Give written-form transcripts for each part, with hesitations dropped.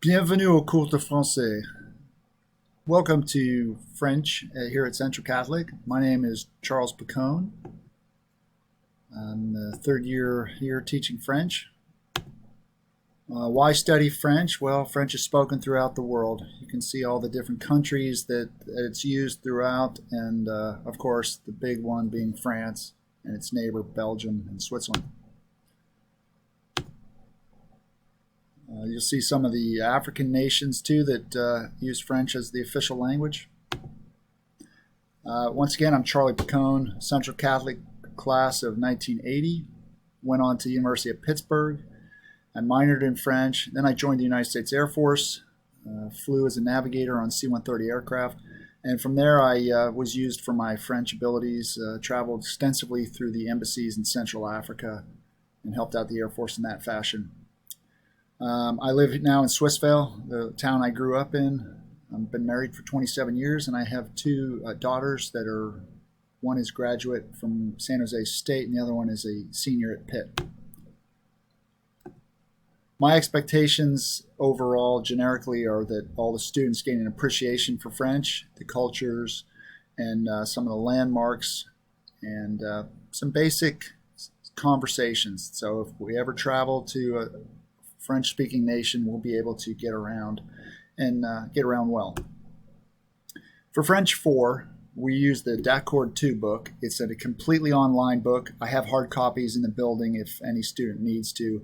Bienvenue au cours de français. Welcome to French here at Central Catholic. My name is Charles Picone. I'm the third year here teaching French. Why study French? Well, French is spoken throughout the world. You can see all the different countries that it's used throughout, and of course, the big one being France and its neighbor Belgium and Switzerland. You'll see some of the African nations too that use French as the official language. Once again, I'm Charlie Picone, Central Catholic class of 1980. Went on to the University of Pittsburgh. I minored in French. Then I joined the United States Air Force, flew as a navigator on C-130 aircraft. And from there, I was used for my French abilities, traveled extensively through the embassies in Central Africa, and helped out the Air Force in that fashion. I live now in Swissvale, the town I grew up in. I've been married for 27 years, and I have two daughters that are, one is graduate from San Jose State, and the other one is a senior at Pitt. My expectations overall, generically, are that all the students gain an appreciation for French, the cultures, and some of the landmarks, and some basic conversations. So if we ever travel to a French-speaking nation, we'll be able to get around and get around well. For French 4, we use the D'accord 2 book. It's a completely online book. I have hard copies in the building if any student needs to.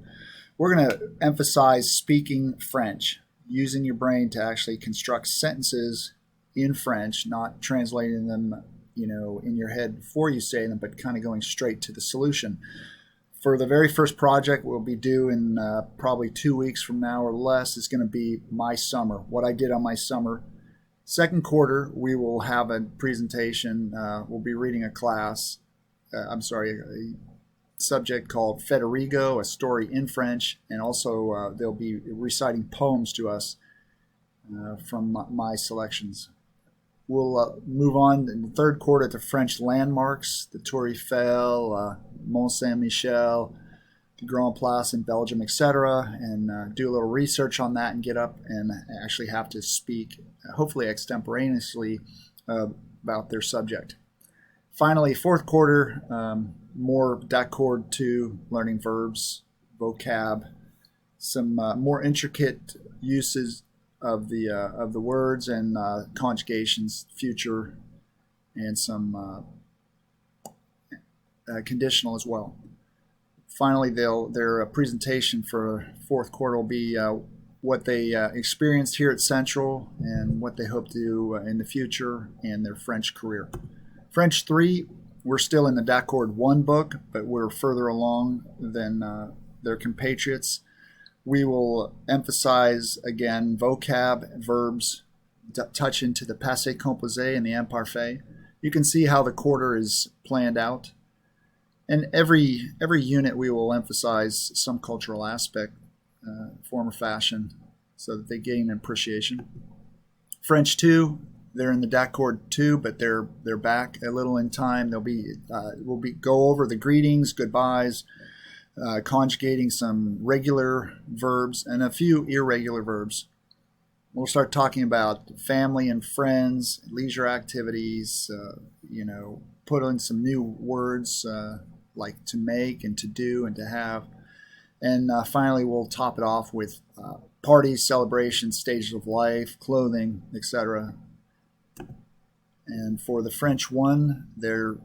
We're going to emphasize speaking French, using your brain to actually construct sentences in French, not translating them, in your head before you say them, but kind of going straight to the solution. For the very first project we'll be due in probably 2 weeks from now or less is going to be my summer, what I did on my summer. Second quarter, we will have a presentation. We'll be reading a subject called Federigo, a story in French, and also they'll be reciting poems to us from my selections. We'll move on in the third quarter to French landmarks, the Tour Eiffel, Mont Saint-Michel, the Grand Place in Belgium, etc., and do a little research on that and get up and actually have to speak, hopefully extemporaneously, about their subject. Finally, fourth quarter, more D'accord 2, learning verbs, vocab, some more intricate uses of the words and conjugations, future, and some conditional as well. Finally, their presentation for fourth quarter will be what they experienced here at Central and what they hope to do in the future and their French career. French 3, we're still in the D'accord 1 book, but we're further along than their compatriots. We will emphasize, again, vocab, verbs, touch into the passé composé and the imparfait. You can see how the quarter is planned out. And every unit we will emphasize some cultural aspect, form or fashion, so that they gain appreciation. French 2, they're in the D'accord 2, but they're back a little in time. We'll go over the greetings, goodbyes, conjugating some regular verbs and a few irregular verbs. We'll start talking about family and friends, leisure activities, put in some new words like to make and to do and to have. And finally, we'll top it off with parties, celebrations, stages of life, clothing, etc. And for the French 1, their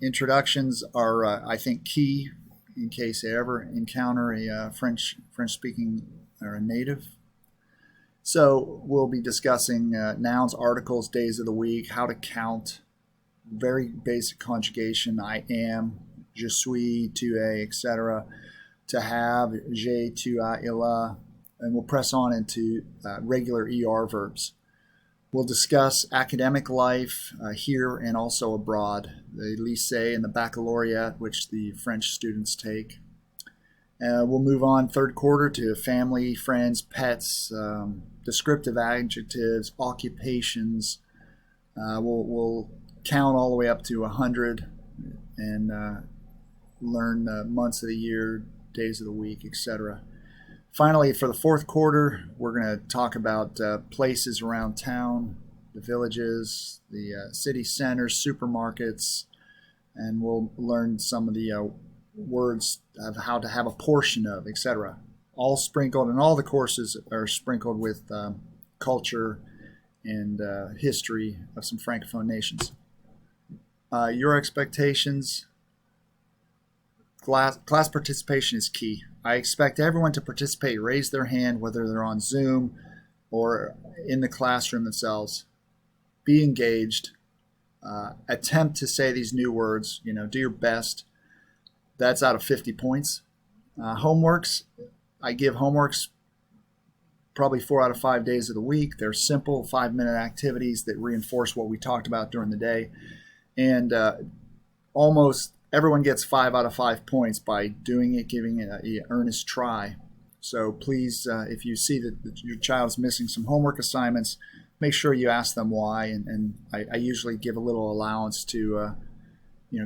introductions are, I think, key in case they ever encounter a French-speaking or a native. So we'll be discussing nouns, articles, days of the week, how to count, very basic conjugation, I am, je suis, tu es, etc. To have, j'ai, tu as, il a. And we'll press on into regular ER verbs. We'll discuss academic life here and also abroad, the lycée and the baccalaureate, which the French students take. We'll move on third quarter to family, friends, pets, descriptive adjectives, occupations. We'll count all the way up to 100 and learn months of the year, days of the week, etc. Finally, for the fourth quarter, we're going to talk about places around town, the villages, the city centers, supermarkets, and we'll learn some of the words of how to have a portion of, etc. All sprinkled, and all the courses are sprinkled with culture and history of some Francophone nations. Your expectations. Class participation is key. I expect everyone to participate, raise their hand, whether they're on Zoom or in the classroom themselves. Be engaged. Attempt to say these new words. Do your best. That's out of 50 points. Homeworks. I give homeworks probably 4 out of 5 days of the week. They're simple 5-minute activities that reinforce what we talked about during the day. And almost everyone gets 5 out of 5 points by doing it, giving it an earnest try. So please, if you see that your child is missing some homework assignments, make sure you ask them why. And I usually give a little allowance to,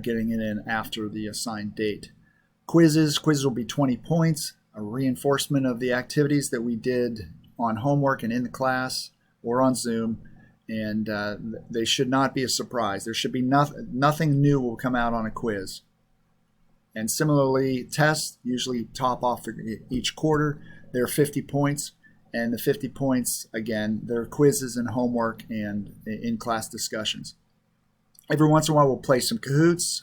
getting it in after the assigned date. Quizzes will be 20 points, a reinforcement of the activities that we did on homework and in the class or on Zoom. And they should not be a surprise. There should be nothing new will come out on a quiz. And similarly, tests usually top off each quarter. They're 50 points. And the 50 points, again, they're quizzes and homework and in-class discussions. Every once in a while, we'll play some Kahoots.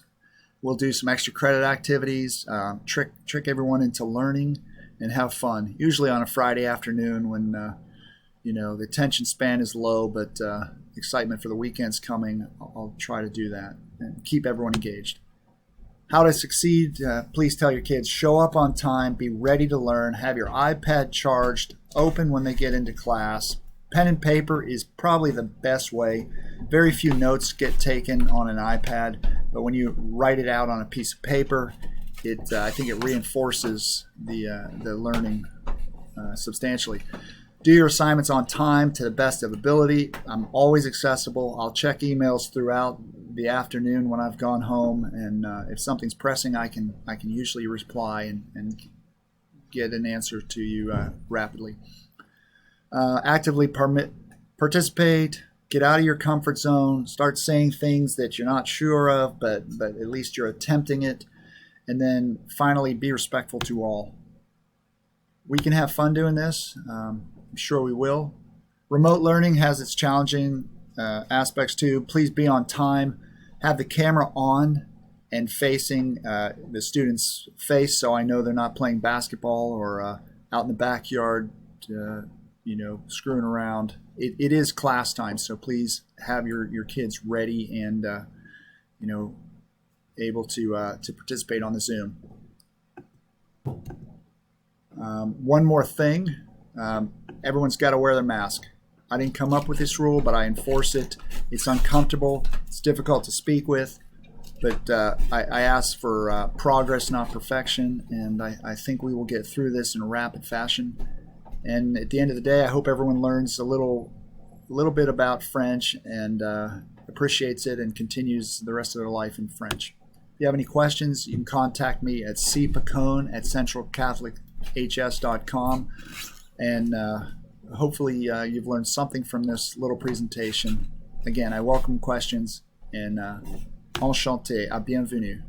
We'll do some extra credit activities, trick everyone into learning and have fun. Usually on a Friday afternoon when the attention span is low, but excitement for the weekend's coming. I'll try to do that and keep everyone engaged. How to succeed, please tell your kids, show up on time, be ready to learn, have your iPad charged, open when they get into class. Pen and paper is probably the best way. Very few notes get taken on an iPad, but when you write it out on a piece of paper, I think it reinforces the learning substantially. Do your assignments on time to the best of ability. I'm always accessible. I'll check emails throughout the afternoon when I've gone home, and if something's pressing, I can usually reply and get an answer to you rapidly. Actively participate. Get out of your comfort zone. Start saying things that you're not sure of, but at least you're attempting it. And then finally, be respectful to all. We can have fun doing this. I'm sure we will. Remote learning has its challenging aspects too. Please be on time. Have the camera on and facing the student's face, so I know they're not playing basketball or out in the backyard, screwing around. It is class time, so please have your kids ready and able to participate on the Zoom. One more thing. Everyone's got to wear their mask. I didn't come up with this rule, but I enforce it. It's uncomfortable. It's difficult to speak with, but I ask for progress, not perfection, and I think we will get through this in a rapid fashion. And at the end of the day, I hope everyone learns a little bit about French and appreciates it and continues the rest of their life in French. If you have any questions, you can contact me at cpacone@centralcatholichs.com. And hopefully you've learned something from this little presentation. Again, I welcome questions, and enchanté, à bienvenue.